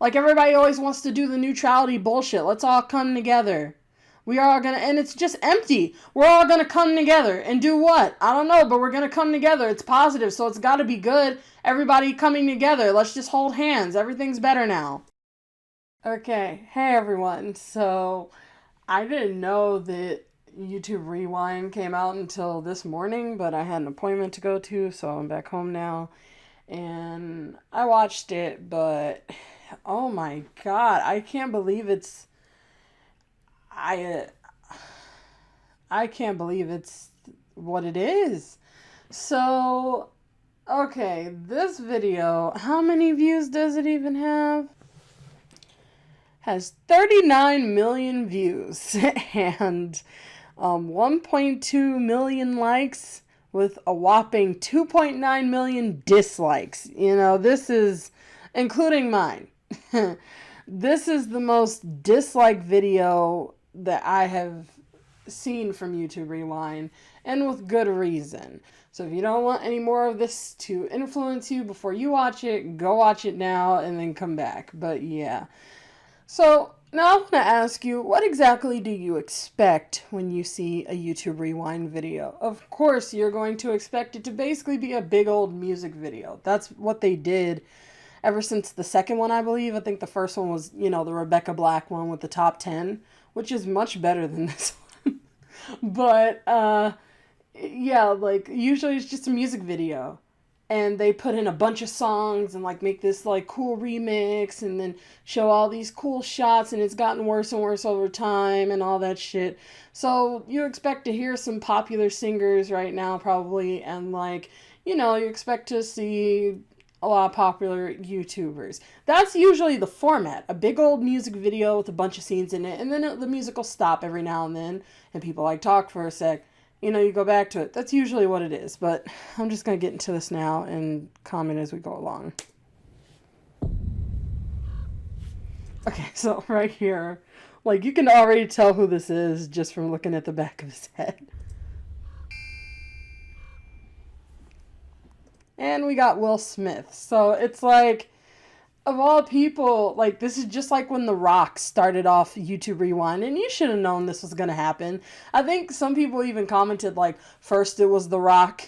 Like, everybody always wants to do the neutrality bullshit. Let's all come together. We are all gonna, and it's just empty. We're all gonna come together and do what? I don't know, but we're gonna come together. It's positive, so it's gotta be good. Everybody coming together. Let's just hold hands. Everything's better now. Okay, hey everyone. So, I didn't know that YouTube Rewind came out until this morning, but I had an appointment to go to, so I'm back home now. And I watched it, but oh my god, I can't believe it's... I can't believe it's what it is. So, okay, this video, how many views does it even have? Has 39 million views and 1.2 million likes with a whopping 2.9 million dislikes. You know, this is, including mine, this is the most disliked video that I have seen from YouTube Rewind, and with good reason. So if you don't want any more of this to influence you before you watch it, go watch it now and then come back. But yeah. So now I'm going to ask you, what exactly do you expect when you see a YouTube Rewind video? Of course, you're going to expect it to basically be a big old music video. That's what they did ever since the second one, I believe. I think the first one was, you know, the Rebecca Black one with the top 10, which is much better than this one. But, yeah, like, usually it's just a music video. And they put in a bunch of songs and, like, make this, like, cool remix and then show all these cool shots, and it's gotten worse and worse over time and all that shit. So you expect to hear some popular singers right now, probably, and, like, you know, you expect to see a lot of popular YouTubers. That's usually the format. A big old music video with a bunch of scenes in it, and then the music will stop every now and then, and people, like, talk for a sec. You know, you go back to it. That's usually what it is, but I'm just going to get into this now and comment as we go along. Okay, so right here, like, you can already tell who this is just from looking at the back of his head. And we got Will Smith. So it's like, of all people, like, this is just like when The Rock started off YouTube Rewind, and you should have known this was going to happen. I think some people even commented, like, first it was The Rock,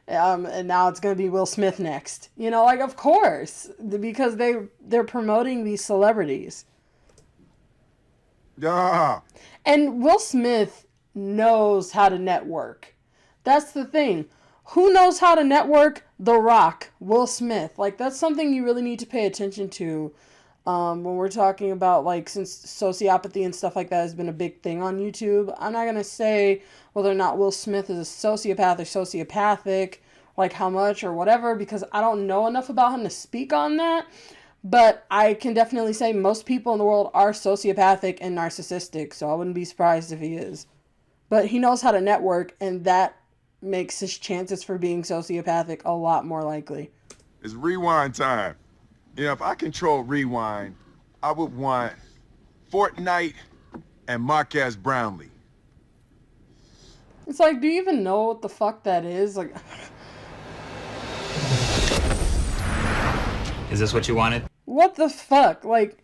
and now it's going to be Will Smith next. You know, like, of course, because they're promoting these celebrities. Yeah. And Will Smith knows how to network. That's the thing. Who knows how to network? The Rock, Will Smith. Like, that's something you really need to pay attention to when we're talking about, like, since sociopathy and stuff like that has been a big thing on YouTube. I'm not going to say whether or not Will Smith is a sociopath or sociopathic, like how much or whatever, because I don't know enough about him to speak on that. But I can definitely say most people in the world are sociopathic and narcissistic, so I wouldn't be surprised if he is. But he knows how to network, and that makes his chances for being sociopathic a lot more likely. It's rewind time. Yeah, if I controlled rewind, I would want Fortnite and Marquez Brownlee. It's like, do you even know what the fuck that is? Like, is this what you wanted? What the fuck? Like,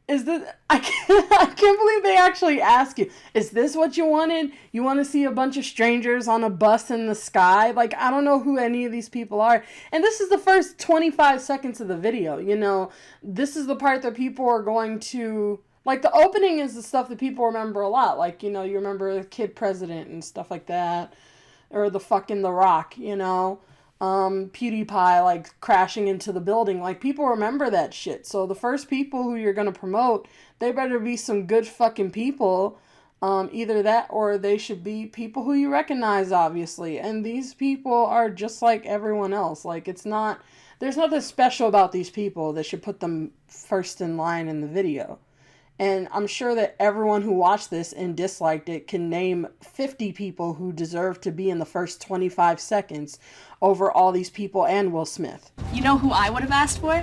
is this... I can't believe they actually ask you, is this what you wanted? You want to see a bunch of strangers on a bus in the sky? Like, I don't know who any of these people are. And this is the first 25 seconds of the video, you know? This is the part that people are going to... Like, the opening is the stuff that people remember a lot. Like, you know, you remember the Kid President and stuff like that. Or the fucking The Rock, you know? PewDiePie, like, crashing into the building. Like, people remember that shit. So the first people who you're gonna promote, they better be some good fucking people. Either that or they should be people who you recognize, obviously. And these people are just like everyone else. Like, it's not... There's nothing special about these people that should put them first in line in the video. And I'm sure that everyone who watched this and disliked it can name 50 people who deserve to be in the first 25 seconds over all these people and Will Smith. You know who I would have asked for?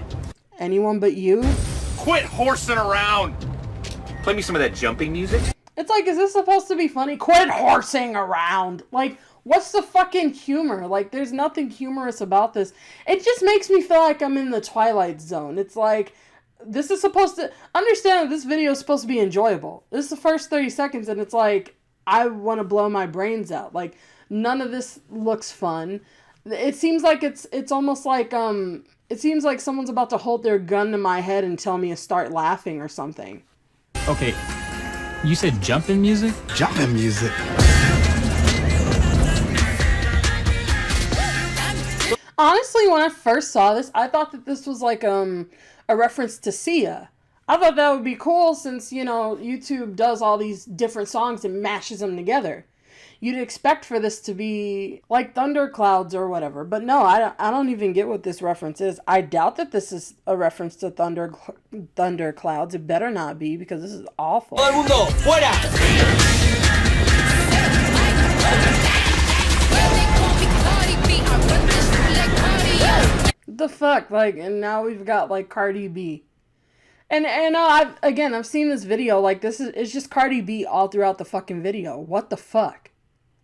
Anyone but you? Quit horsing around! Play me some of that jumping music. It's like, is this supposed to be funny? Quit horsing around! Like, what's the fucking humor? Like, there's nothing humorous about this. It just makes me feel like I'm in the Twilight Zone. It's like... this is supposed to... Understand that this video is supposed to be enjoyable. This is the first 30 seconds, and it's like, I want to blow my brains out. Like, none of this looks fun. It seems like it's almost like, it seems like someone's about to hold their gun to my head and tell me to start laughing or something. Okay, you said jumpin' music? Jumpin' music. Honestly, when I first saw this, I thought that this was like a reference to Sia. I thought that would be cool since, you know, YouTube does all these different songs and mashes them together. You'd expect for this to be like Thunderclouds or whatever. But no, I don't even get what this reference is. I doubt that this is a reference to Thunderclouds. It better not be, because this is awful. Todo el mundo, fuera! The fuck? Like, and now we've got like Cardi B. And I've seen this video. Like, it's just Cardi B all throughout the fucking video. What the fuck?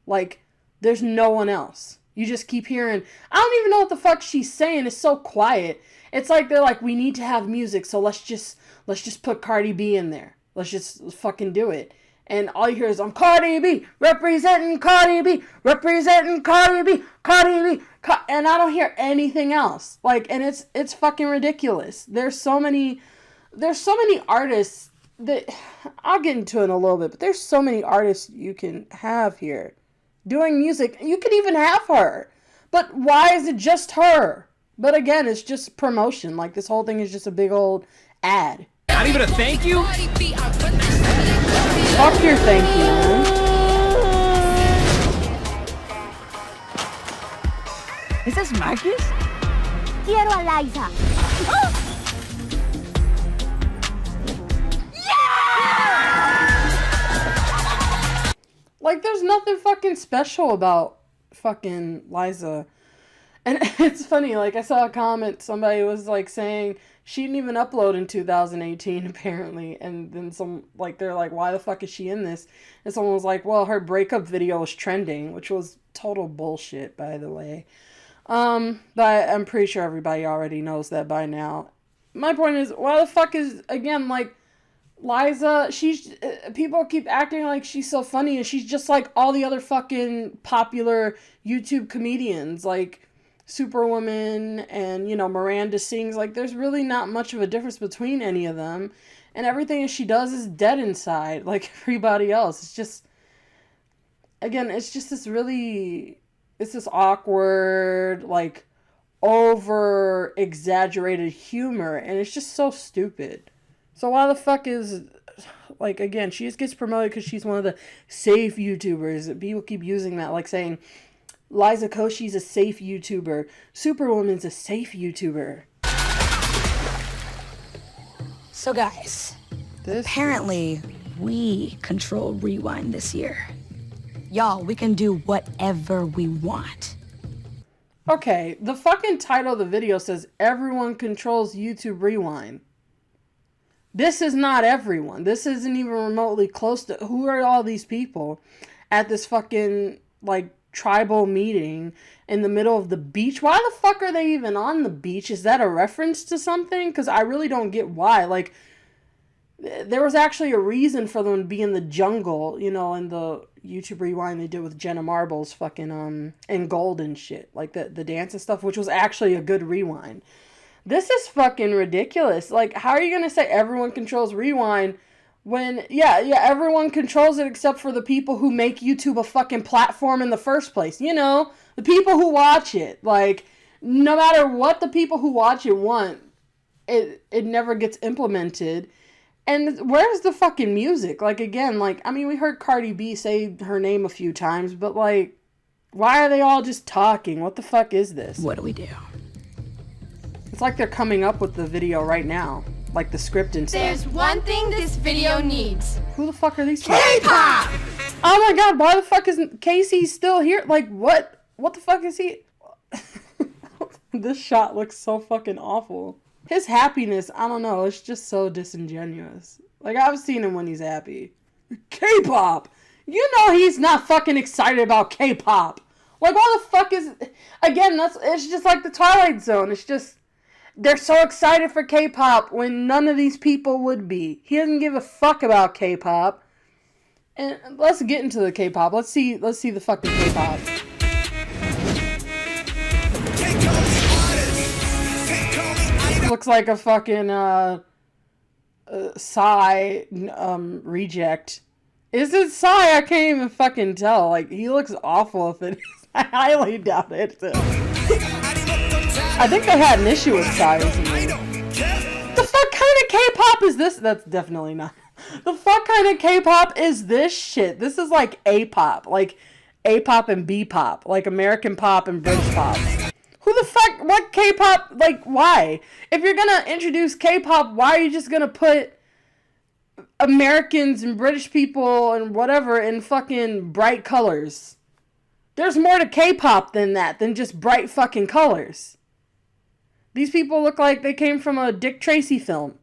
Like, there's no one else. You just keep hearing, I don't even know what the fuck she's saying. It's so quiet. It's like they're like, we need to have music, so let's just put Cardi B in there. Let's just fucking do it. And all you hear is, I'm Cardi B, representing Cardi B, representing Cardi B, Cardi B, and I don't hear anything else. Like, and it's fucking ridiculous. There's so many artists that, I'll get into it in a little bit, but there's so many artists you can have here doing music. You could even have her, but why is it just her? But again, it's just promotion. Like, this whole thing is just a big old ad. Not even a thank you? Fuck your thank you, man. ¿Ese es Marcus? Quiero a Liza. Like, there's nothing fucking special about fucking Liza. And it's funny, like, I saw a comment, somebody was, like, saying she didn't even upload in 2018, apparently. And then they're like, why the fuck is she in this? And someone was like, well, her breakup video was trending, which was total bullshit, by the way. But I'm pretty sure everybody already knows that by now. My point is, why the fuck is, again, like, Liza, people keep acting like she's so funny, and she's just like all the other fucking popular YouTube comedians, like Superwoman and, you know, Miranda Sings. Like, there's really not much of a difference between any of them, and everything that she does is dead inside, like everybody else. It's just, again, it's just this really, it's this awkward, like, over exaggerated humor, and it's just so stupid. So why the fuck is, like, again, she just gets promoted because she's one of the safe YouTubers. People keep using that, like saying, Liza Koshy's a safe YouTuber. Superwoman's a safe YouTuber. So guys, apparently we control Rewind this year. Y'all, we can do whatever we want. Okay, the fucking title of the video says, everyone controls YouTube Rewind. This is not everyone. This isn't even remotely close to... Who are all these people at this fucking, like, tribal meeting in the middle of the beach? Why the fuck are they even on the beach? Is that a reference to something? Because I really don't get why. Like, there was actually a reason for them to be in the jungle, you know, in the YouTube Rewind they did with Jenna Marbles fucking, and Gold and shit. Like, the dance and stuff, which was actually a good rewind. This is fucking ridiculous. Like, how are you going to say everyone controls Rewind when, yeah, everyone controls it except for the people who make YouTube a fucking platform in the first place. You know, the people who watch it. Like, no matter what the people who watch it want, it never gets implemented. And where's the fucking music? Like, again, like, I mean, we heard Cardi B say her name a few times, but, like, why are they all just talking? What the fuck is this? What do we do? It's like they're coming up with the video right now. Like the script and stuff. There's one thing this video needs. Who the fuck are these people? K-pop! Oh my god, why the fuck isn't Casey still here? Like, what? What the fuck is he? This shot looks so fucking awful. His happiness, I don't know, it's just so disingenuous. Like, I've seen him when he's happy. K-pop! You know he's not fucking excited about K-pop. Like, why the fuck is... Again, it's just like the Twilight Zone. It's just... They're so excited for K-pop when none of these people would be. He doesn't give a fuck about K-pop. And let's get into the K-pop. Let's see the fucking K-pop. Looks like a fucking Psy reject. Is it Psy? I can't even fucking tell. Like, he looks awful if it is. I highly doubt it. I think they had an issue with Psy recently. The fuck kind of K-pop is this? That's definitely not. The fuck kind of K-pop is this shit? This is like A-pop. Like A-pop and B-pop. Like American pop and British pop. Who the fuck? What K-pop? Like, why? If you're gonna introduce K-pop, why are you just gonna put Americans and British people and whatever in fucking bright colors? There's more to K-pop than that, than just bright fucking colors. These people look like they came from a Dick Tracy film.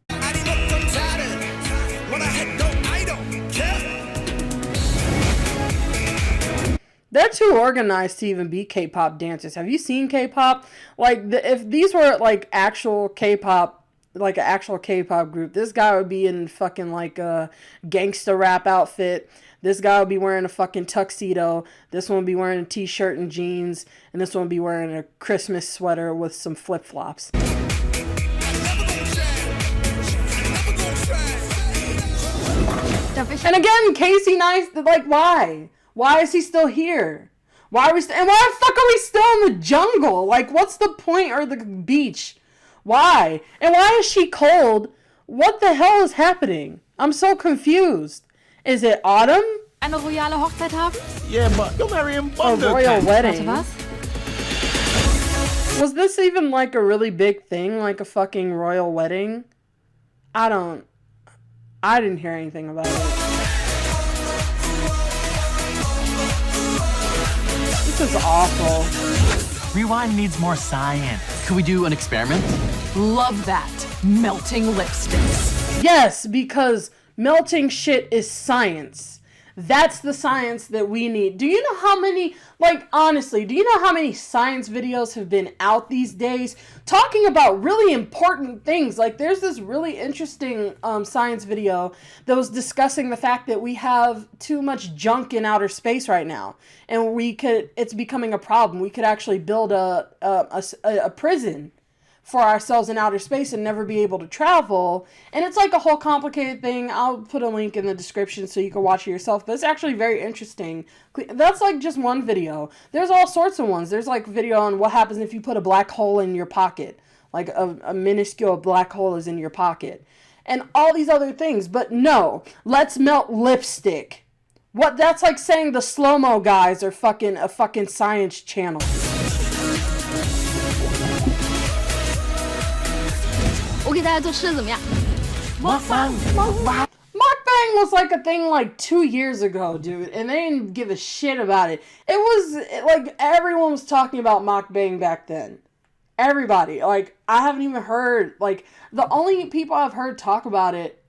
They're too organized to even be K-pop dancers. Have you seen K-pop? Like, if these were like actual K-pop, like an actual K-pop group, this guy would be in fucking like a gangsta rap outfit. This guy would be wearing a fucking tuxedo. This one would be wearing a t-shirt and jeans. And this one would be wearing a Christmas sweater with some flip-flops. And again, Casey Neistat, like, why? Why is he still here? Why are we and why the fuck are we still in the jungle? Like, what's the point, or the beach? Why? And why is she cold? What the hell is happening? I'm so confused. Is it autumn? Eine royale Hochzeit haben? Yeah, but you'll marry him. A royal wedding. Warte, was? Was this even like a really big thing? Like a fucking royal wedding? I didn't hear anything about it. This is awful. Rewind needs more science. Could we do an experiment? Love that. Melting lipsticks. Yes, because melting shit is science. That's the science that we need. Do you know how many, like, honestly, do you know how many science videos have been out these days talking about really important things? Like, there's this really interesting science video that was discussing the fact that we have too much junk in outer space right now. And it's becoming a problem. We could actually build a prison for ourselves in outer space and never be able to travel. And it's like a whole complicated thing. I'll put a link in the description so you can watch it yourself, but it's actually very interesting. That's like just one video. There's all sorts of ones. There's like video on what happens if you put a black hole in your pocket. Like a minuscule black hole is in your pocket. And all these other things. But no, let's melt lipstick. What? That's like saying the slow-mo guys are a fucking science channel. Mukbang was like a thing like 2 years ago, dude, and they didn't give a shit about it. It was like everyone was talking about mukbang back then. Everybody. Like, I haven't even heard, like, the only people I've heard talk about it.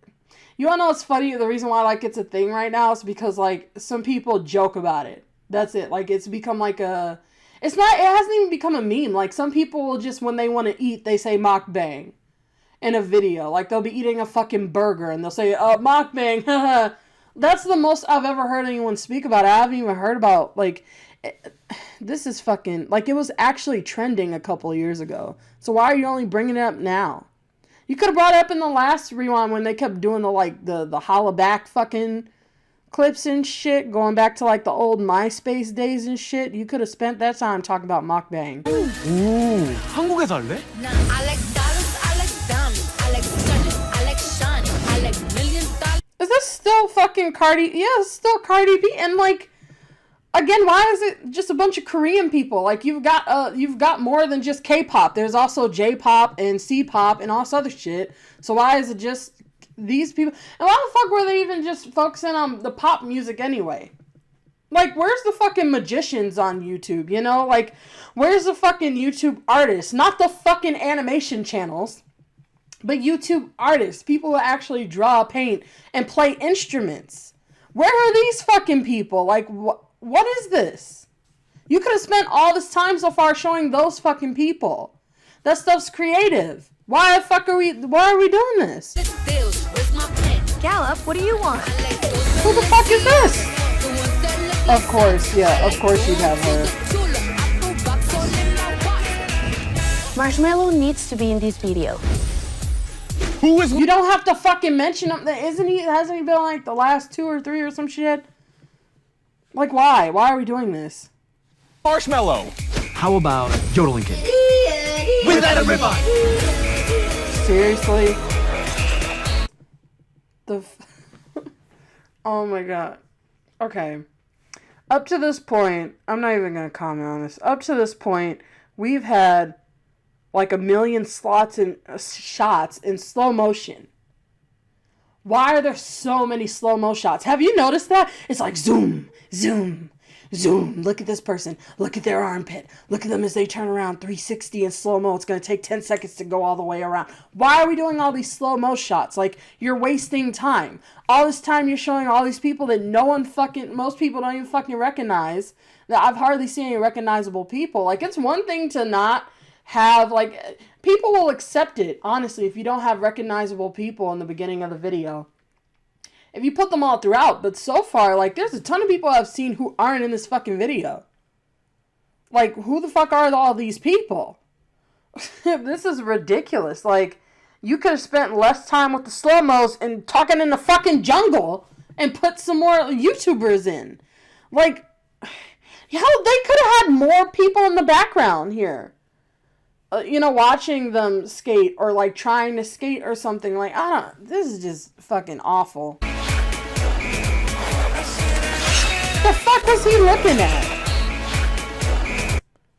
You wanna know what's funny? The reason why, like, it's a thing right now is because, like, some people joke about it. That's it. Like, it's become like a... It hasn't even become a meme. Like, some people will just, when they want to eat, they say mukbang in a video. Like, they'll be eating a fucking burger and they'll say, mukbang, haha. That's the most I've ever heard anyone speak about it. I haven't even heard about, like, this is fucking, like, it was actually trending a couple of years ago. So why are you only bringing it up now? You could have brought it up in the last rewind when they kept doing the holla back fucking clips and shit, going back to like the old MySpace days and shit. You could have spent that time talking about mukbang. 오, 한국에서 할래? Is this still fucking Cardi? Yeah, it's still Cardi B. And like, again, why is it just a bunch of Korean people? Like, you've got more than just K-pop. There's also J-pop and C-pop and all this other shit. So why is it just these people? And why the fuck were they even just focusing on the pop music anyway? Like, where's the fucking magicians on YouTube, you know? Like, where's the fucking YouTube artists? Not the fucking animation channels, but YouTube artists. People who actually draw, paint, and play instruments. Where are these fucking people? Like, what is this? You could have spent all this time so far showing those fucking people. That stuff's creative. Why the fuck are we doing this? Gallup, what do you want? Who the fuck is this? Of course, yeah, of course you'd have her. Marshmallow needs to be in this video. Who is You don't have to fucking mention him. Hasn't he been like the last 2 or 3 or some shit? Like, why? Why are we doing this? Marshmallow? How about Yodeling Kid? Without a ribeye! Seriously? Oh my god. Okay. Up to this point, I'm not even gonna comment on this. Up to this point, we've had like 1 million shots in slow motion. Why are there so many slow-mo shots? Have you noticed that? It's like zoom, zoom, zoom. Look at this person. Look at their armpit. Look at them as they turn around 360 in slow-mo. It's going to take 10 seconds to go all the way around. Why are we doing all these slow-mo shots? Like, you're wasting time. All this time you're showing all these people that most people don't even fucking recognize. That I've hardly seen any recognizable people. Like, it's one thing to not have, like, people will accept it, honestly, if you don't have recognizable people in the beginning of the video. If you put them all throughout, but so far, like, there's a ton of people I've seen who aren't in this fucking video. Like, who the fuck are all these people? This is ridiculous. Like, you could have spent less time with the slow-mos and talking in the fucking jungle and put some more YouTubers in. Like, hell, they could have had more people in the background here. You know, watching them skate or like trying to skate or something. Like, this is just fucking awful. The fuck was he looking at?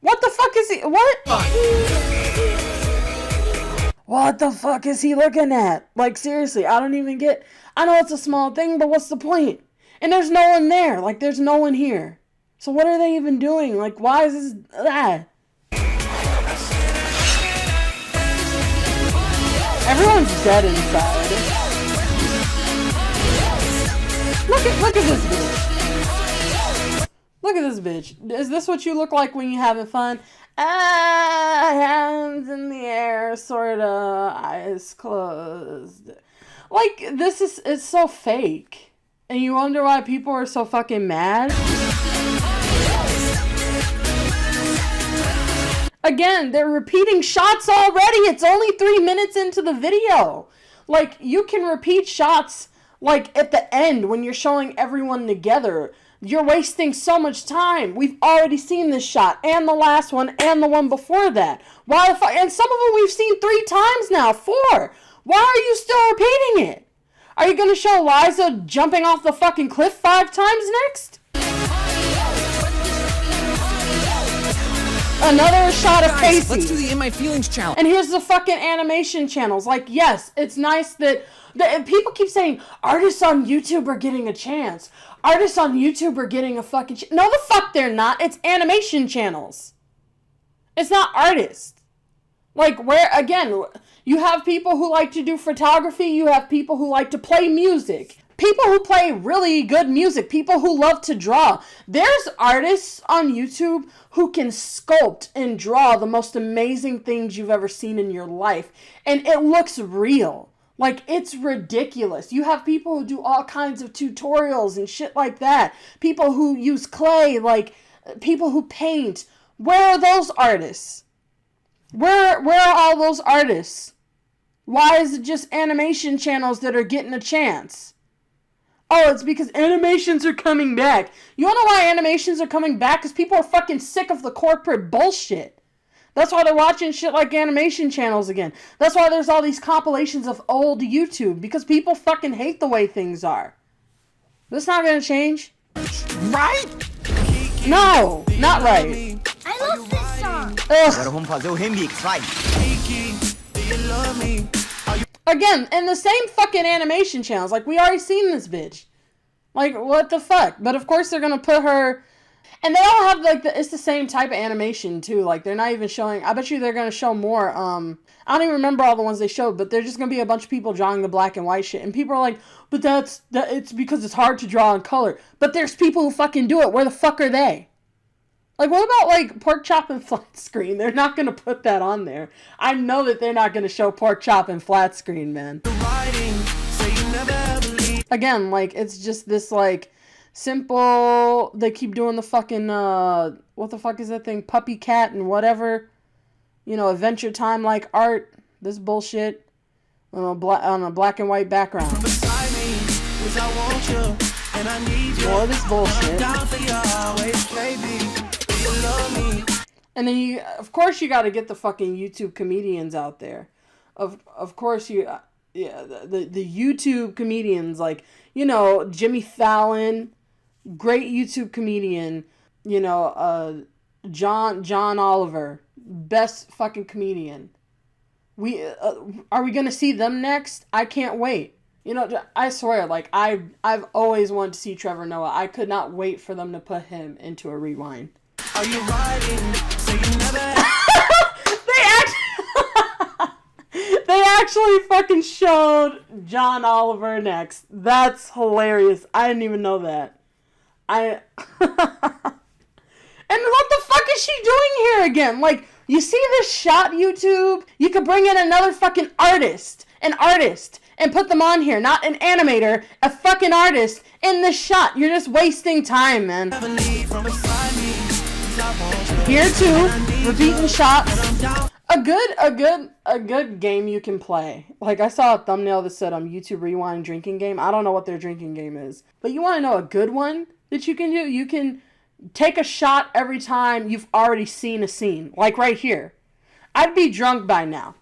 What the fuck is he, what? What the fuck is he looking at? Like, seriously, I don't even get, I know it's a small thing, but what's the point? And there's no one there. Like, there's no one here. So what are they even doing? Like, why is this, Everyone's dead inside. Look at this bitch. Look at this bitch. Is this what you look like when you're having fun? Hands in the air, sorta, eyes closed. Like, it's so fake. And you wonder why people are so fucking mad? Again, they're repeating shots already. It's only 3 minutes into the video. Like, you can repeat shots, like, at the end when you're showing everyone together. You're wasting so much time. We've already seen this shot, and the last one, and the one before that. Why the fuck? And some of them we've seen 3 times now, 4. Why are you still repeating it? Are you gonna show Liza jumping off the fucking cliff 5 times next? Another shot of Casey. Let's do the In My Feelings challenge. And here's the fucking animation channels. Like, yes, it's nice that people keep saying artists on YouTube are getting a chance. Artists on YouTube are getting a fucking chance. No, the fuck they're not. It's animation channels. It's not artists. Like, where, again, you have people who like to do photography. You have people who like to play music. People who play really good music. People who love to draw. There's artists on YouTube who can sculpt and draw the most amazing things you've ever seen in your life. And it looks real. Like, it's ridiculous. You have people who do all kinds of tutorials and shit like that. People who use clay, like, people who paint. Where are those artists? Where are all those artists? Why is it just animation channels that are getting a chance? Oh, it's because animations are coming back. You wanna know why animations are coming back? Because people are fucking sick of the corporate bullshit. That's why they're watching shit like animation channels again. That's why there's all these compilations of old YouTube. Because people fucking hate the way things are. That's not gonna change. Right? No, not right. I love this song. Again, and the same fucking animation channels. Like, we already seen this bitch. Like, what the fuck? But of course they're gonna put her... And they all have, like, it's the same type of animation, too. Like, they're not even showing... I bet you they're gonna show more, I don't even remember all the ones they showed, but they're just gonna be a bunch of people drawing the black and white shit. And people are like, but it's because it's hard to draw in color. But there's people who fucking do it. Where the fuck are they? Like, what about, like, pork chop and flat screen? They're not going to put that on there. I know that they're not going to show pork chop and flat screen, man. Again, like, it's just this, like, simple... They keep doing the fucking, what the fuck is that thing? Puppy cat and whatever. You know, Adventure Time, like, art. This bullshit. On a black and white background. More of this bullshit. And then of course you gotta get the fucking YouTube comedians out there. Of course the YouTube comedians, like, you know, Jimmy Fallon, great YouTube comedian, you know, John Oliver, best fucking comedian. Are we gonna see them next? I can't wait. You know, I swear, like, I've always wanted to see Trevor Noah. I could not wait for them to put him into a rewind. Are you riding? So you never... They actually fucking showed John Oliver next. That's hilarious. I didn't even know that. And what the fuck is she doing here again? Like, you see this shot, YouTube? You could bring in another fucking artist. An artist. And put them on here. Not an animator. A fucking artist in this shot. You're just wasting time, man. Here too. Repeating shots. A good game you can play. Like, I saw a thumbnail that said YouTube Rewind drinking game. I don't know what their drinking game is. But you want to know a good one that you can do? You can take a shot every time you've already seen a scene. Like right here. I'd be drunk by now.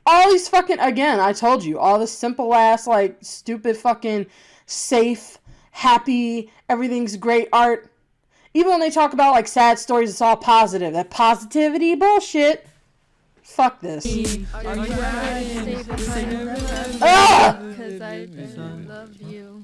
All these fucking, again, I told you, all this simple ass, like, stupid fucking safe, happy, everything's great art. Even when they talk about, like, sad stories, it's all positive. That positivity bullshit. Fuck this. Because I love you.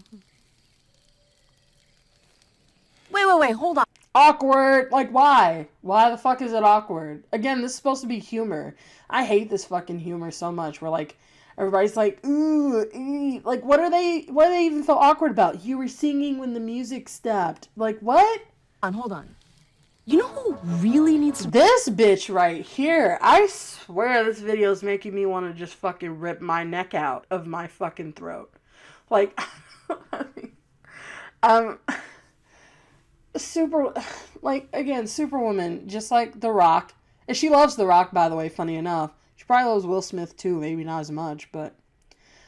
Wait, hold on. Awkward. Like, why? Why the fuck is it awkward? Again, this is supposed to be humor. I hate this fucking humor so much. Where, like, everybody's like, ooh, like, what are they even feel awkward about? You were singing when the music stopped. Like, what? Hold on. You know who really needs to... This bitch right here. I swear this video is making me want to just fucking rip my neck out of my fucking throat. Like, Superwoman, just like The Rock. And she loves The Rock, by the way, funny enough. She probably loves Will Smith too, maybe not as much, but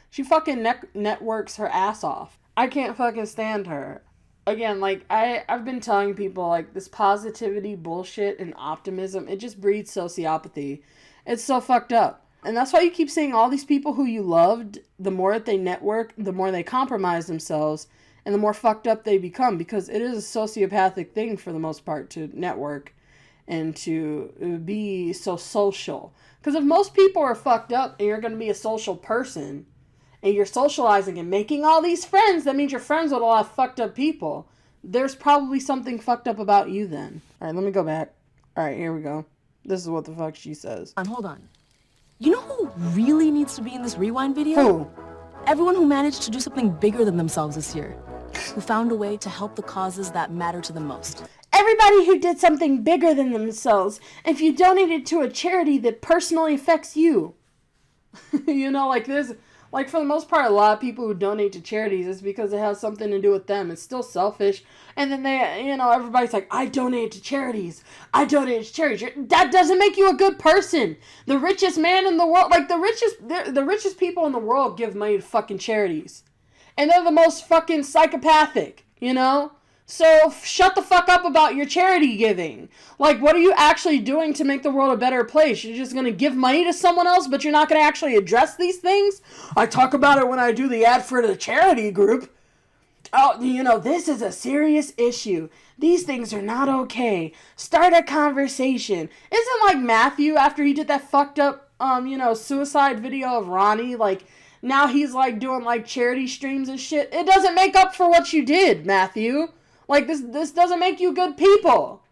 she fucking networks her ass off. I can't fucking stand her. Again, like, I've been telling people, like, this positivity bullshit and optimism, it just breeds sociopathy. It's so fucked up. And that's why you keep seeing all these people who you loved, the more that they network, the more they compromise themselves, and the more fucked up they become, because it is a sociopathic thing for the most part to network and to be so social. Because if most people are fucked up and you're going to be a social person, and you're socializing and making all these friends, that means you're friends with a lot of fucked up people. There's probably something fucked up about you then. Alright, let me go back. Alright, here we go. This is what the fuck she says. Hold on. You know who really needs to be in this rewind video? Who? Everyone who managed to do something bigger than themselves this year. Who found a way to help the causes that matter to them most. Everybody who did something bigger than themselves. If you donated to a charity that personally affects you. You know, like this... Like, for the most part, a lot of people who donate to charities is because it has something to do with them. It's still selfish. And then they, you know, everybody's like, I donate to charities. I donate to charities. That doesn't make you a good person. The richest man in the world, like, the richest people in the world give money to fucking charities. And they're the most fucking psychopathic, you know? So, shut the fuck up about your charity giving. Like, what are you actually doing to make the world a better place? You're just gonna give money to someone else, but you're not gonna actually address these things? I talk about it when I do the ad for the charity group. Oh, you know, this is a serious issue. These things are not okay. Start a conversation. Isn't like Matthew, after he did that fucked up, suicide video of Ronnie, like, now he's, like, doing, like, charity streams and shit? It doesn't make up for what you did, Matthew. Like, this doesn't make you good people.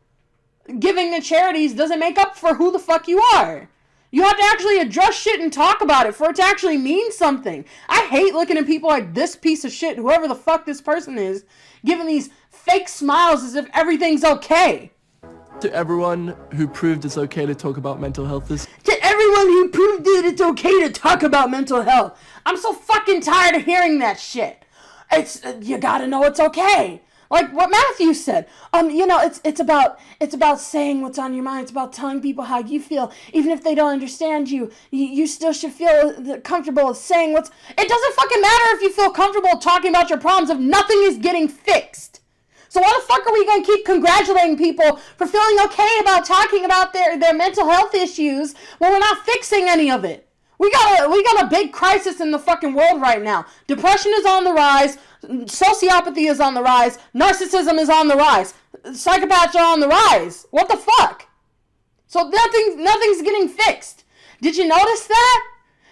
Giving to charities doesn't make up for who the fuck you are. You have to actually address shit and talk about it for it to actually mean something. I hate looking at people like this piece of shit, whoever the fuck this person is, giving these fake smiles as if everything's okay. To everyone who proved it's okay to talk about mental health this To everyone who proved that it's okay to talk about mental health. I'm so fucking tired of hearing that shit. It's you gotta know it's okay. Like what Matthew said. It's about saying what's on your mind. It's about telling people how you feel, even if they don't understand you. You still should feel comfortable saying what's. It doesn't fucking matter if you feel comfortable talking about your problems if nothing is getting fixed. So why the fuck are we gonna keep congratulating people for feeling okay about talking about their mental health issues when we're not fixing any of it? We got a big crisis in the fucking world right now. Depression is on the rise. Sociopathy is on the rise. Narcissism is on the rise. Psychopaths are on the rise. What the fuck? So nothing's getting fixed. Did you notice that?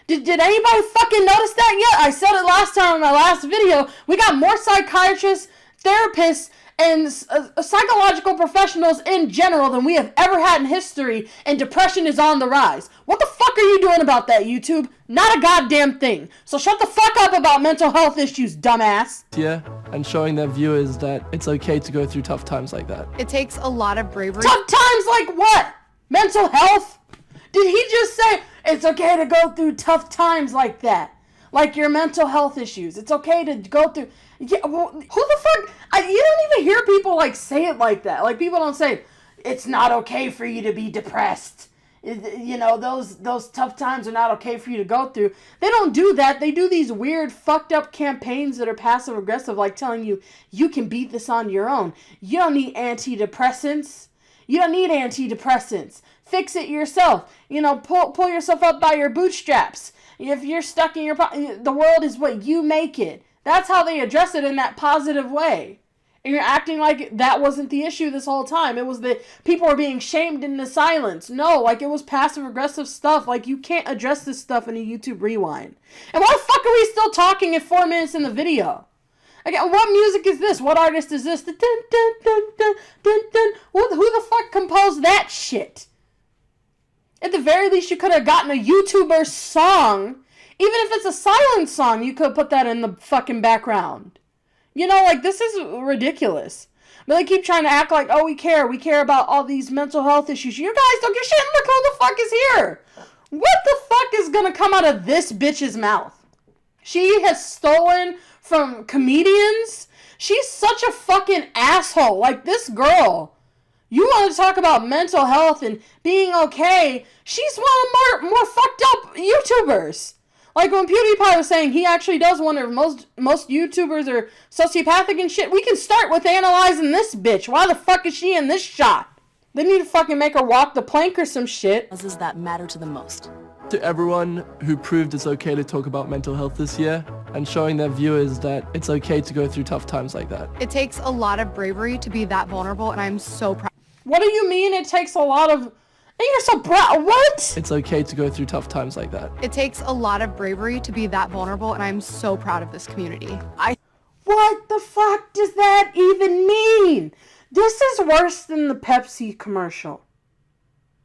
Did anybody fucking notice that yet? I said it last time in my last video. We got more psychiatrists, therapists, and psychological professionals in general than we have ever had in history, and depression is on the rise. What the fuck are you doing about that, YouTube? Not a goddamn thing. So shut the fuck up about mental health issues, dumbass. year and showing their viewers that it's okay to go through tough times like that. It takes a lot of bravery. Tough times like what? Mental health? Did he just say it's okay to go through tough times like that? Like your mental health issues. It's okay to go through... Yeah, well, who the fuck... you don't even hear people, like, say it like that. Like, people don't say, it's not okay for you to be depressed. You know, those tough times are not okay for you to go through. They don't do that. They do these weird, fucked up campaigns that are passive-aggressive, like telling you, you can beat this on your own. You don't need antidepressants. You don't need antidepressants. Fix it yourself. You know, pull yourself up by your bootstraps. If you're stuck in the world is what you make it. That's how they address it in that positive way. And you're acting like that wasn't the issue this whole time. It was that people were being shamed into silence. No, like it was passive-aggressive stuff. Like you can't address this stuff in a YouTube rewind. And why the fuck are we still talking at 4 minutes in the video? Again, what music is this? What artist is this? Dun, dun, dun, dun, dun, dun. Who the fuck composed that shit? At the very least, you could have gotten a YouTuber song. Even if it's a silent song, you could put that in the fucking background. You know, like, this is ridiculous. But they keep trying to act like, oh, we care about all these mental health issues. You guys don't give a shit, look who the fuck is here. What the fuck is gonna come out of this bitch's mouth? She has stolen from comedians. She's such a fucking asshole. Like, this girl, you want to talk about mental health and being okay, she's one of the more fucked up YouTubers. Like when PewDiePie was saying he actually does wonder if most YouTubers are sociopathic and shit, we can start with analyzing this bitch. Why the fuck is she in this shot? They need to fucking make her walk the plank or some shit. Causes that matter to the most. To everyone who proved it's okay to talk about mental health this year and showing their viewers that it's okay to go through tough times like that. It takes a lot of bravery to be that vulnerable, and I'm so proud. What do you mean it takes a lot of... You're so proud. What? It's okay to go through tough times like that. It takes a lot of bravery to be that vulnerable, and I'm so proud of this community. What the fuck does that even mean? This is worse than the Pepsi commercial.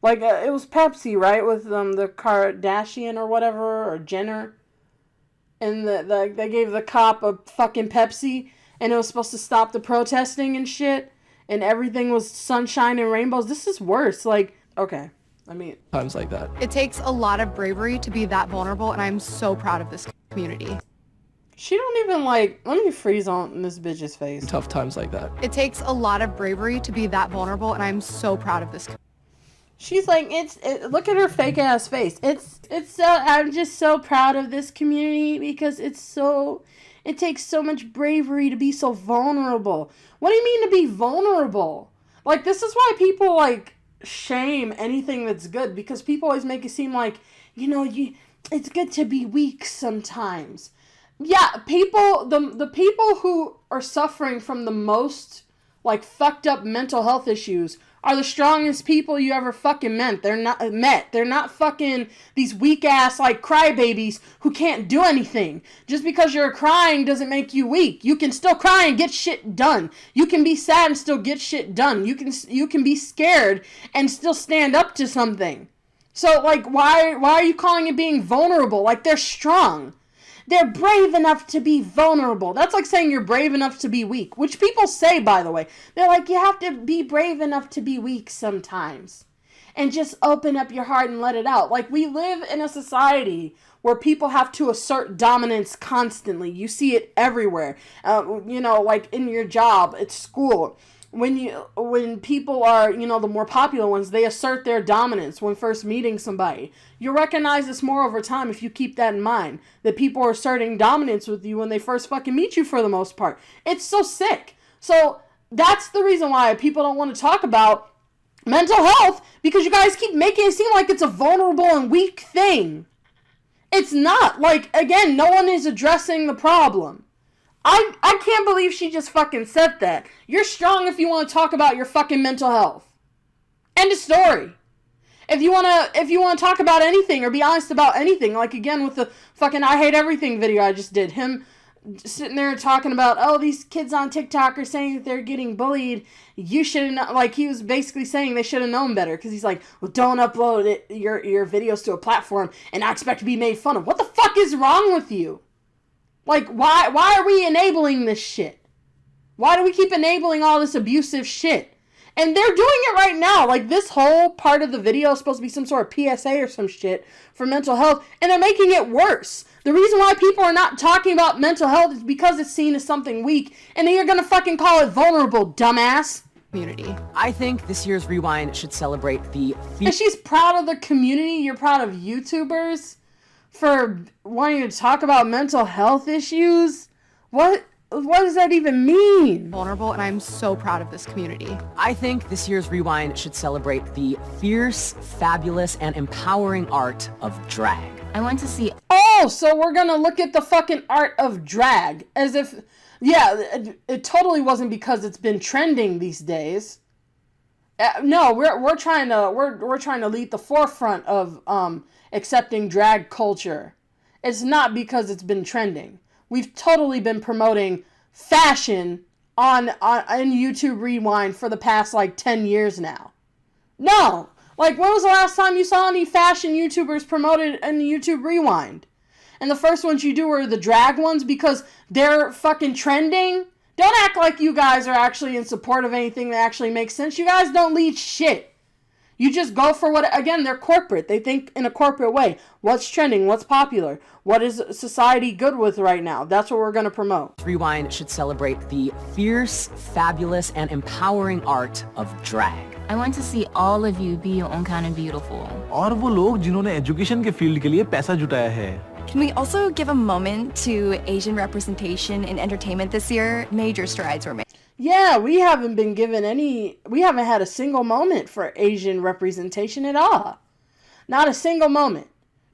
Like, it was Pepsi, right? With the Kardashian or whatever, or Jenner. And they gave the cop a fucking Pepsi, and it was supposed to stop the protesting and shit. And everything was sunshine and rainbows. This is worse. Like, okay. I mean... Times like that. It takes a lot of bravery to be that vulnerable, and I'm so proud of this community. She don't even, like... Let me freeze on this bitch's face. Tough times like that. It takes a lot of bravery to be that vulnerable, and I'm so proud of this community. She's like, look at her fake ass face. I'm just so proud of this community because it takes so much bravery to be so vulnerable. What do you mean to be vulnerable? Like, this is why people, like, shame anything that's good, because people always make it seem like, it's good to be weak sometimes. Yeah, the people who are suffering from the most, like, fucked up mental health issues are the strongest people you ever fucking met. They're not fucking these weak ass, like, crybabies who can't do anything. Just because you're crying doesn't make you weak. You can still cry and get shit done. You can be sad and still get shit done. You can be scared and still stand up to something. So, like, why are you calling it being vulnerable? Like, they're strong. They're brave enough to be vulnerable. That's like saying you're brave enough to be weak, which people say, by the way. They're like, you have to be brave enough to be weak sometimes. And just open up your heart and let it out. Like, we live in a society where people have to assert dominance constantly. You see it everywhere. You know, like in your job, at school. When people are, you know, the more popular ones, they assert their dominance when first meeting somebody. You'll recognize this more over time if you keep that in mind. That people are asserting dominance with you when they first fucking meet you for the most part. It's so sick. So that's the reason why people don't want to talk about mental health, because you guys keep making it seem like it's a vulnerable and weak thing. It's not. Like, again, no one is addressing the problem. I can't believe she just fucking said that. You're strong if you want to talk about your fucking mental health. End of story. If you want to talk about anything or be honest about anything, like again with the fucking I hate everything video I just did, him sitting there talking about, oh, these kids on TikTok are saying that they're getting bullied. You should have, like, he was basically saying they should have known better, because he's like, well, don't upload your videos to a platform and I expect to be made fun of. What the fuck is wrong with you? Like, why are we enabling this shit? Why do we keep enabling all this abusive shit? And they're doing it right now. Like, this whole part of the video is supposed to be some sort of PSA or some shit for mental health, and they're making it worse. The reason why people are not talking about mental health is because it's seen as something weak, and then you're gonna fucking call it vulnerable, dumbass. Community. I think this year's Rewind should celebrate the... And she's proud of the community. You're proud of YouTubers for wanting to talk about mental health issues? What does that even mean? Vulnerable, and I'm so proud of this community. I think this year's Rewind should celebrate the fierce, fabulous, and empowering art of drag. I want to see... Oh, so we're gonna look at the fucking art of drag as if... Yeah, it totally wasn't because it's been trending these days. No, we're trying to lead the forefront of accepting drag culture. It's not because it's been trending. We've totally been promoting fashion on YouTube Rewind for the past like 10 years now. No, like when was the last time you saw any fashion YouTubers promoted in YouTube Rewind? And the first ones you do are the drag ones because they're fucking trending. Don't act like you guys are actually in support of anything that actually makes sense. You guys don't lead shit. You just go for what, again, they're corporate. They think in a corporate way. What's trending? What's popular? What is society good with right now? That's what we're going to promote. Rewind should celebrate the fierce, fabulous, and empowering art of drag. I want to see all of you be your own kind of beautiful. और वो लोग जिन्होंने education के field के लिए पैसा जुटाया है. Can we also give a moment to Asian representation in entertainment this year? Major strides were made. Yeah, we haven't had a single moment for Asian representation at all. Not a single moment.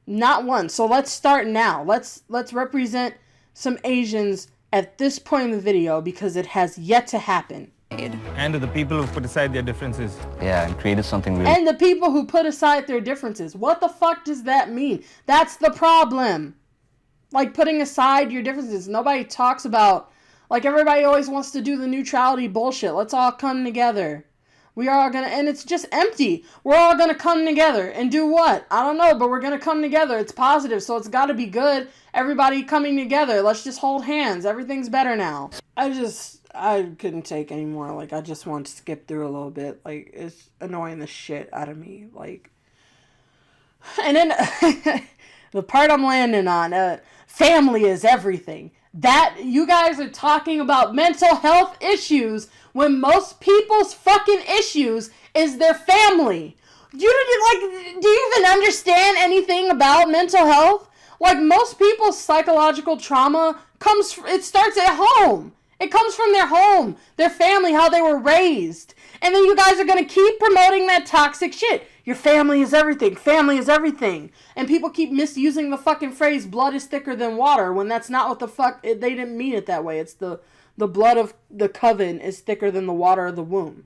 Not one. So let's start now. Let's represent some Asians at this point in the video because it has yet to happen. And to the people who put aside their differences. Yeah, and created something really... And the people who put aside their differences. What the fuck does that mean? That's the problem. Like, putting aside your differences. Nobody talks about... Like, everybody always wants to do the neutrality bullshit. Let's all come together. We are all gonna... And it's just empty. We're all gonna come together. And do what? I don't know, but we're gonna come together. It's positive, so it's gotta be good. Everybody coming together. Let's just hold hands. Everything's better now. I couldn't take anymore. Like, I just want to skip through a little bit. Like, it's annoying the shit out of me. Like, and then the part I'm landing on, family is everything. That, you guys are talking about mental health issues when most people's fucking issues is their family. Do you even understand anything about mental health? Like, most people's psychological trauma it starts at home. It comes from their home, their family, how they were raised. And then you guys are going to keep promoting that toxic shit. Your family is everything. Family is everything. And people keep misusing the fucking phrase, blood is thicker than water, when that's not what the fuck, they didn't mean it that way. It's the blood of the coven is thicker than the water of the womb.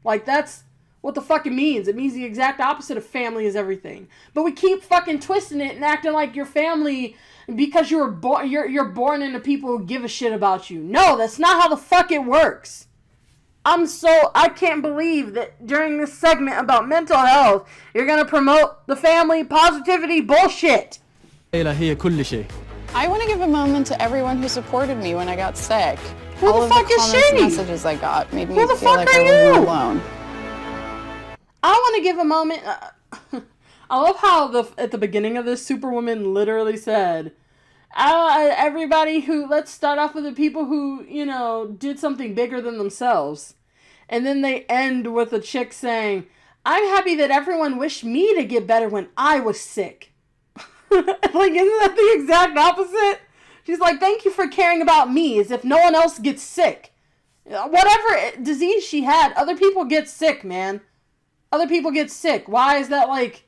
Like, that's what the fuck it means. It means the exact opposite of family is everything. But we keep fucking twisting it and acting like your family... Because you're born into people who give a shit about you. No, that's not how the fuck it works. I can't believe that during this segment about mental health, you're gonna promote the family positivity bullshit. هي كل شيء I want to give a moment to everyone who supported me when I got sick. Who All the of fuck the is comments and she? messages I got made me Who the feel fuck like are I wasn't you? alone. I want to give a moment. I love how at the beginning of this, Superwoman literally said, everybody who, let's start off with the people who, you know, did something bigger than themselves. And then they end with a chick saying, I'm happy that everyone wished me to get better when I was sick. Like, isn't that the exact opposite? She's like, thank you for caring about me, as if no one else gets sick. Whatever disease she had, other people get sick, man. Other people get sick. Why is that like...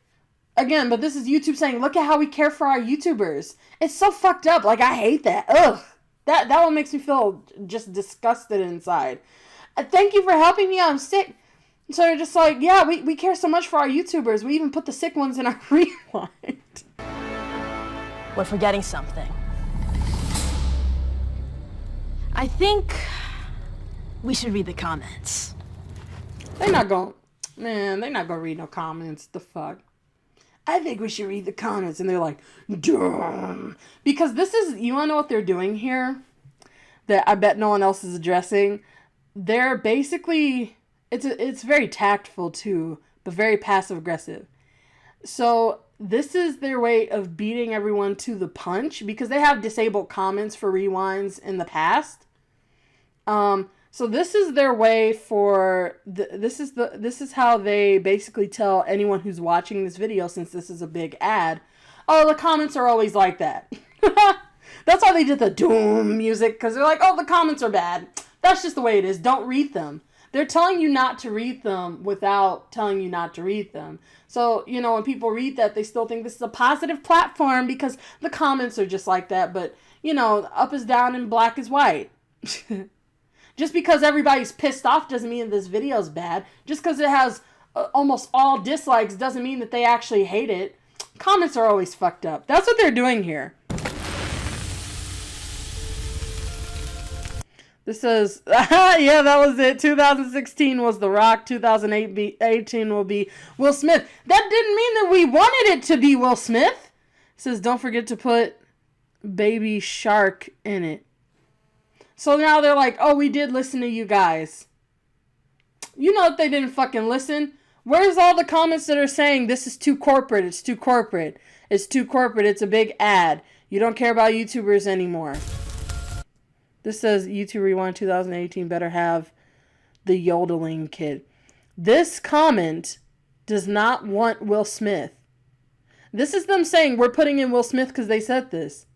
Again, but this is YouTube saying, look at how we care for our YouTubers. It's so fucked up. Like, I hate that. Ugh. That one makes me feel just disgusted inside. Thank you for helping me. I'm sick. So they're just like, yeah, we care so much for our YouTubers. We even put the sick ones in our rewind. We're forgetting something. I think we should read the comments. They're not gonna read no comments. The fuck? I think we should read the comments. And they're like, dumb. Because this is, you wanna know what they're doing here? That I bet no one else is addressing? They're basically, it's very tactful too, but very passive aggressive. So this is their way of beating everyone to the punch, because they have disabled comments for rewinds in the past. So this is their way for this is how they basically tell anyone who's watching this video, since this is a big ad, oh, the comments are always like that. That's why they did the doom music, because they're like, oh, the comments are bad. That's just the way it is. Don't read them. They're telling you not to read them without telling you not to read them. So, you know, when people read that, they still think this is a positive platform because the comments are just like that. But, you know, up is down and black is white. Just because everybody's pissed off doesn't mean this video's bad. Just because it has almost all dislikes doesn't mean that they actually hate it. Comments are always fucked up. That's what they're doing here. This says, yeah, that was it. 2016 was The Rock. 2018 will be Will Smith. That didn't mean that we wanted it to be Will Smith. It says, don't forget to put Baby Shark in it. So now they're like, oh, we did listen to you guys. You know that they didn't fucking listen. Where's all the comments that are saying this is too corporate? It's too corporate. It's too corporate. It's a big ad. You don't care about YouTubers anymore. This says YouTube Rewind 2018 better have the yodeling kid. This comment does not want Will Smith. This is them saying we're putting in Will Smith because they said this.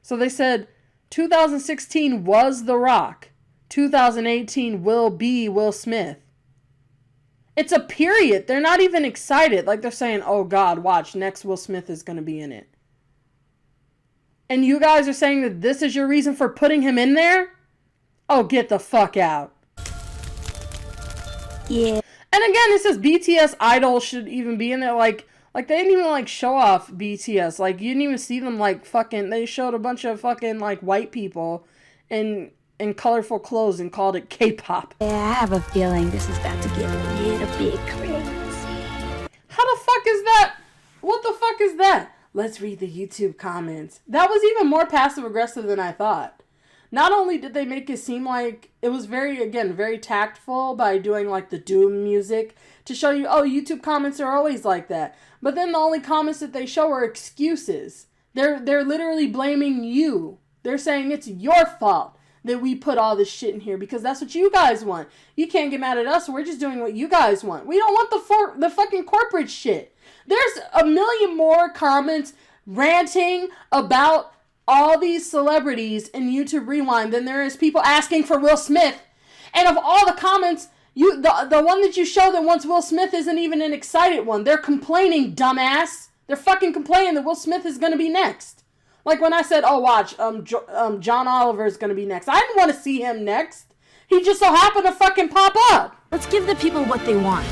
So they said 2016 was The Rock. 2018 will be Will Smith. It's a period. They're not even excited. Like they're saying, oh God, watch, next Will Smith is going to be in it. And you guys are saying that this is your reason for putting him in there? Oh, get the fuck out. Yeah. And again, it says BTS Idol should even be in there. Like they didn't even like show off BTS. Like you didn't even see them like fucking, they showed a bunch of fucking like white people in colorful clothes and called it K-pop. Yeah, I have a feeling this is about to get a little bit crazy. How the fuck is that? What the fuck is that? Let's read the YouTube comments. That was even more passive aggressive than I thought. Not only did they make it seem like it was very tactful by doing like the doom music to show you, oh, YouTube comments are always like that. But then the only comments that they show are excuses. They're literally blaming you. They're saying it's your fault that we put all this shit in here because that's what you guys want. You can't get mad at us. We're just doing what you guys want. We don't want the fucking corporate shit. There's a million more comments ranting about all these celebrities in YouTube Rewind than there is people asking for Will Smith. And of all the comments, the one that you show that wants Will Smith isn't even an excited one. They're complaining, dumbass. They're fucking complaining that Will Smith is going to be next. Like when I said, oh, watch, John Oliver is going to be next. I didn't want to see him next. He just so happened to fucking pop up. Let's give the people what they want.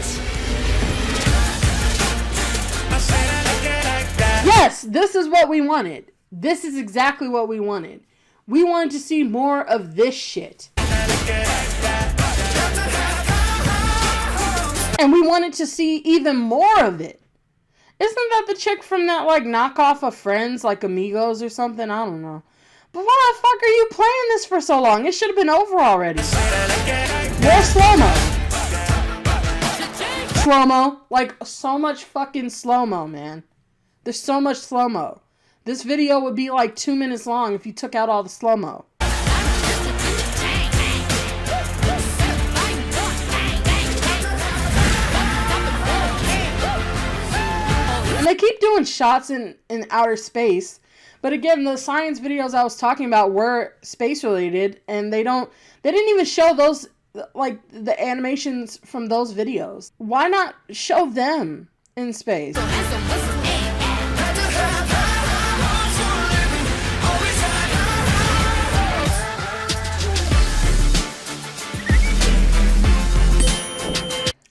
Yes, this is what we wanted. This is exactly what we wanted. We wanted to see more of this shit. And we wanted to see even more of it. Isn't that the chick from that, like, knockoff of Friends, like Amigos or something? I don't know. But why the fuck are you playing this for so long? It should have been over already. More slow-mo. Slow-mo. Like, so much fucking slow-mo, man. There's so much slow-mo. This video would be like 2 minutes long if you took out all the slow-mo. And they keep doing shots in outer space. But again, the science videos I was talking about were space related, and they didn't even show those, like, the animations from those videos. Why not show them in space?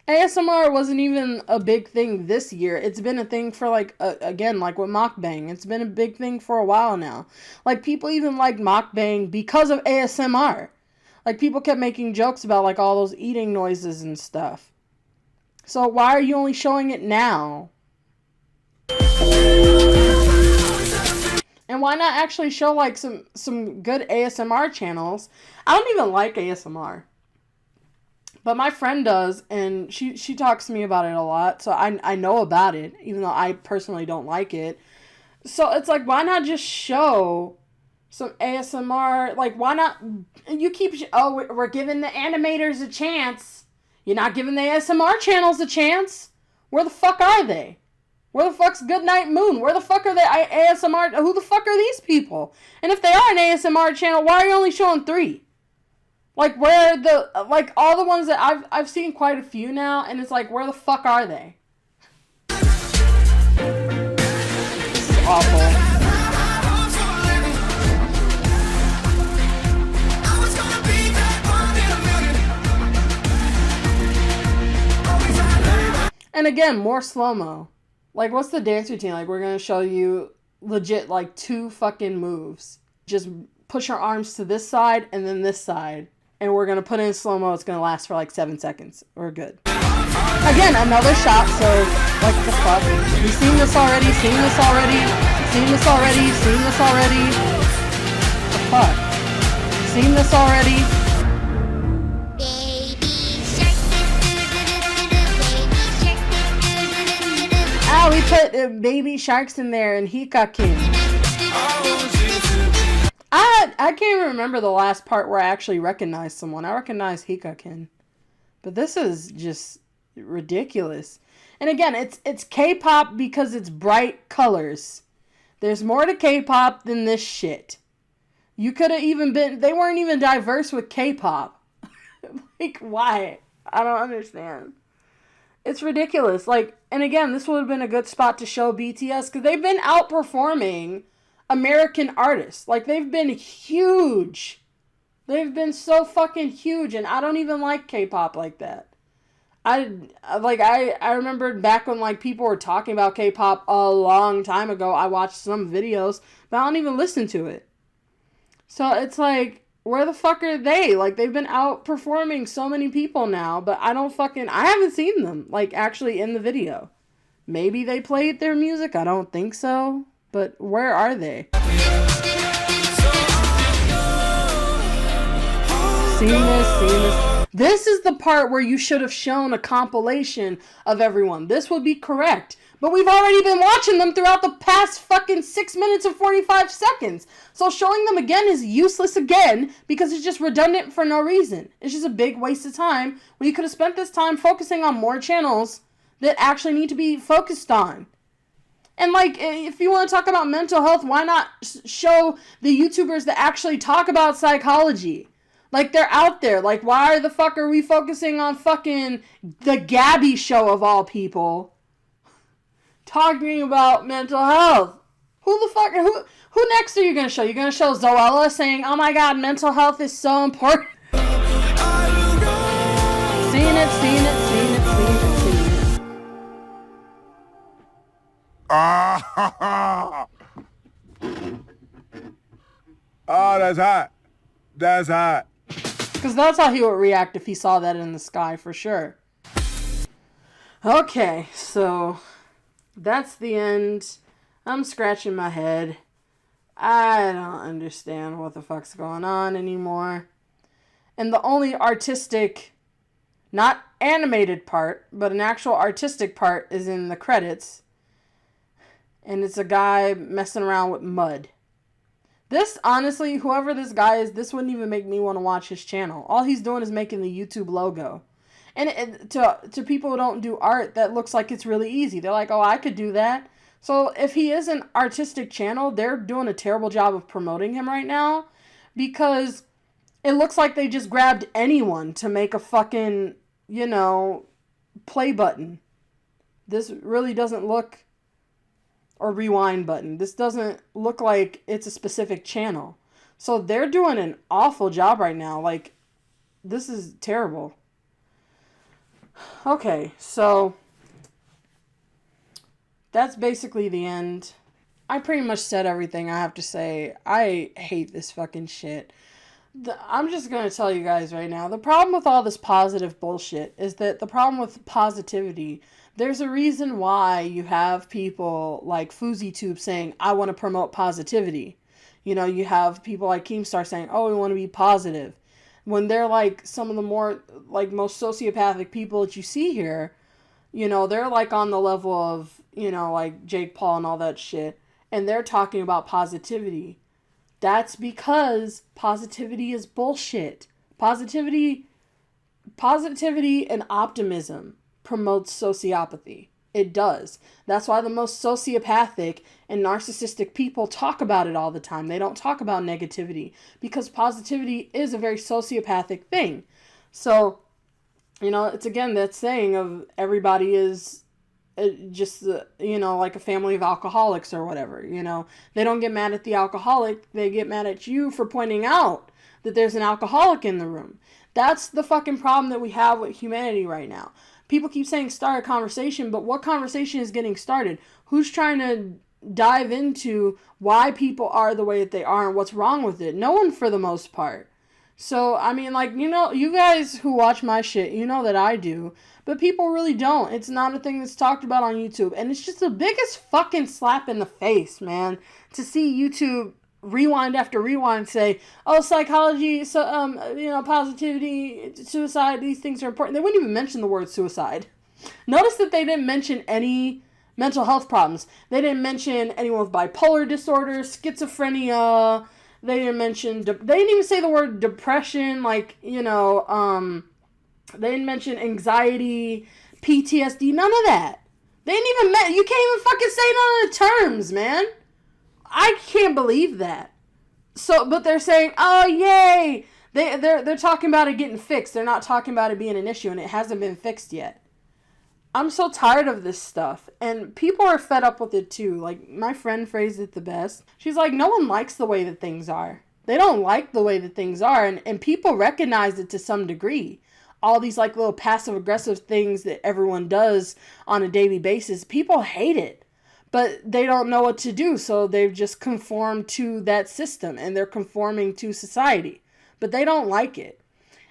ASMR wasn't even a big thing this year. It's been a thing for, like, again, like with mukbang. It's been a big thing for a while now. Like, people even like mukbang because of ASMR. Like, people kept making jokes about, like, all those eating noises and stuff. So why are you only showing it now? And why not actually show, like, some good ASMR channels? I don't even like ASMR. But my friend does, and she talks to me about it a lot, so I know about it, even though I personally don't like it. So it's like, why not just show some ASMR? Like, why not? You keep, oh, we're giving the animators a chance. You're not giving the ASMR channels a chance. Where the fuck are they? Where the fuck's Goodnight Moon? Where the fuck are the ASMR? Who the fuck are these people? And if they are an ASMR channel, why are you only showing 3? Like, where the, like, all the ones that I've seen quite a few now, and it's like, where the fuck are they? This is awful. And again, more slow-mo. Like, what's the dance routine? Like, we're gonna show you legit, like, 2 fucking moves. Just push your arms to this side and then this side. And we're going to put it in slow-mo. It's going to last for like 7 seconds. We're good. Again, another shot. So, like, the fuck? We've seen this already. Seen this already. Seen this already. Seen this already. The fuck? Seen this already. Ah, we put baby sharks in there and Hikakin. I can't even remember the last part where I actually recognized someone. I recognized Hikakin. But this is just ridiculous. And again, it's K-pop because it's bright colors. There's more to K-pop than this shit. You could have even been... They weren't even diverse with K-pop. Like, why? I don't understand. It's ridiculous. Like, and again, this would have been a good spot to show BTS because they've been outperforming American artists. Like, they've been huge. They've been so fucking huge, and I don't even like K-pop like that. I remember back when, like, people were talking about K-pop a long time ago. I watched some videos, but I don't even listen to it. So it's like, where the fuck are they? Like, they've been outperforming so many people now, but I haven't seen them, like, actually in the video. Maybe they played their music. I don't think so. But where are they? Seen this. This is the part where you should have shown a compilation of everyone. This would be correct. But we've already been watching them throughout the past fucking 6 minutes and 45 seconds. So showing them again is useless again because it's just redundant for no reason. It's just a big waste of time when you could have spent this time focusing on more channels that actually need to be focused on. And, like, if you want to talk about mental health, why not show the YouTubers that actually talk about psychology? Like, they're out there. Like, why the fuck are we focusing on fucking the Gabby show of all people? Talking about mental health. Who the fuck, who next are you going to show? You're going to show Zoella saying, oh my god, mental health is so important. Seen it. Ah, oh, that's hot. That's hot. Because that's how he would react if he saw that in the sky, for sure. Okay, so That's the end. I'm scratching my head. I don't understand what the fuck's going on anymore. And the only artistic, not animated part, but an actual artistic part is in the credits. And it's a guy messing around with mud. This, honestly, whoever this guy is, this wouldn't even make me want to watch his channel. All he's doing is making the YouTube logo. And to people who don't do art, that looks like it's really easy. They're like, oh, I could do that. So if he is an artistic channel, they're doing a terrible job of promoting him right now. Because it looks like they just grabbed anyone to make a fucking, you know, play button. This really doesn't look... or rewind button. This doesn't look like it's a specific channel. So they're doing an awful job right now. Like, this is terrible. Okay, so that's basically the end. I pretty much said everything I have to say. I hate this fucking shit. I'm just going to tell you guys right now. The problem with all this positive bullshit is that the problem with positivity, there's a reason why you have people like FujiTube saying, I want to promote positivity. You know, you have people like Keemstar saying, oh, we want to be positive. When they're like some of the more, like, most sociopathic people that you see here, you know, they're like on the level of, you know, like Jake Paul and all that shit. And they're talking about positivity. That's because positivity is bullshit. Positivity and optimism promotes sociopathy. It does. That's why the most sociopathic and narcissistic people talk about it all the time. They don't talk about negativity because positivity is a very sociopathic thing. So, you know, it's again that saying of everybody is just, you know, like a family of alcoholics or whatever, you know. They don't get mad at the alcoholic. They get mad at you for pointing out that there's an alcoholic in the room. That's the fucking problem that we have with humanity right now. People keep saying start a conversation, but what conversation is getting started? Who's trying to dive into why people are the way that they are and what's wrong with it? No one for the most part. So, I mean, like, you know, you guys who watch my shit, you know that I do, but people really don't. It's not a thing that's talked about on YouTube, and it's just the biggest fucking slap in the face, man, to see YouTube rewind after rewind say, oh, psychology, so you know, positivity, suicide, these things are important. They wouldn't even mention the word suicide. Notice that they didn't mention any mental health problems. They didn't mention anyone with bipolar disorder, schizophrenia. They didn't mention, they didn't even say the word depression, like, you know, they didn't mention anxiety, PTSD, none of that. They didn't even, you can't even fucking say none of the terms, man. I can't believe that. So, but they're saying, oh, yay. They're talking about it getting fixed. They're not talking about it being an issue, and it hasn't been fixed yet. I'm so tired of this stuff, and people are fed up with it too. Like, my friend phrased it the best. She's like, no one likes the way that things are. They don't like the way that things are, and people recognize it to some degree. All these, like, little passive-aggressive things that everyone does on a daily basis, people hate it. But they don't know what to do, so they've just conformed to that system, and they're conforming to society. But they don't like it.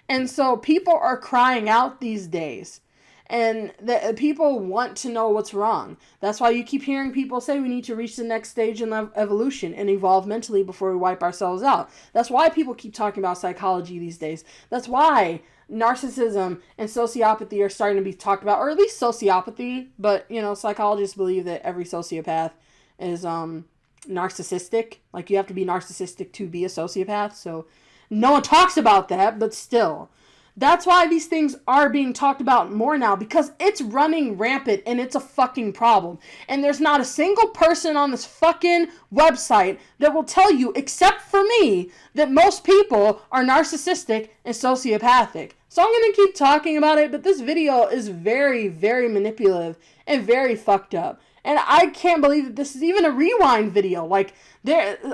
And so people are crying out these days. And people want to know what's wrong. That's why you keep hearing people say we need to reach the next stage in evolution and evolve mentally before we wipe ourselves out. That's why people keep talking about psychology these days. That's why narcissism and sociopathy are starting to be talked about, or at least sociopathy. But, you know, psychologists believe that every sociopath is narcissistic. Like, you have to be narcissistic to be a sociopath. So no one talks about that, but still. That's why these things are being talked about more now, because it's running rampant and it's a fucking problem. And there's not a single person on this fucking website that will tell you, except for me, that most people are narcissistic and sociopathic. So I'm going to keep talking about it, but this video is very, very manipulative and very fucked up. And I can't believe that this is even a rewind video. Like,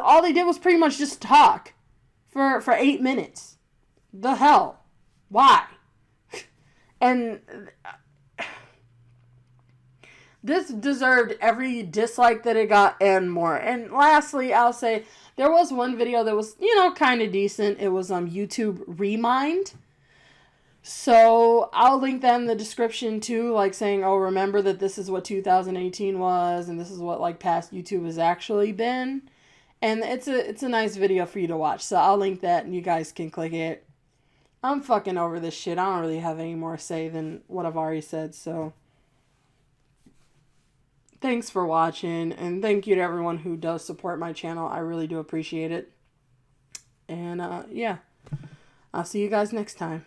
all they did was pretty much just talk for 8 minutes. The hell? Why? And this deserved every dislike that it got and more. And lastly, I'll say there was one video that was, you know, kind of decent. It was YouTube Remind. So I'll link that in the description too, like saying, oh, remember that this is what 2018 was, and this is what like past YouTube has actually been. And it's a nice video for you to watch. So I'll link that and you guys can click it. I'm fucking over this shit. I don't really have any more to say than what I've already said. So thanks for watching, and thank you to everyone who does support my channel. I really do appreciate it. And yeah, I'll see you guys next time.